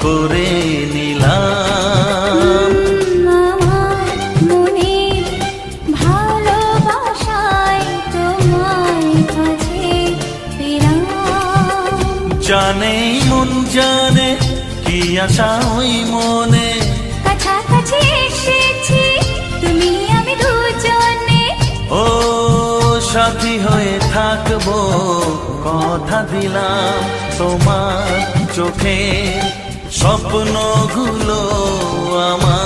করে নিলাম। আমার মনে ভালোবাসায় তোমার কাছে পেলাম। জানে মন জানে কি আশা ওই মনে, কাছাকাছি এসেছি তুমি আমি দুজনে। ও সাথী হয়ে থাকবো কথা দিলাম। তোমার চোখে স্বপ্নগুলো আমার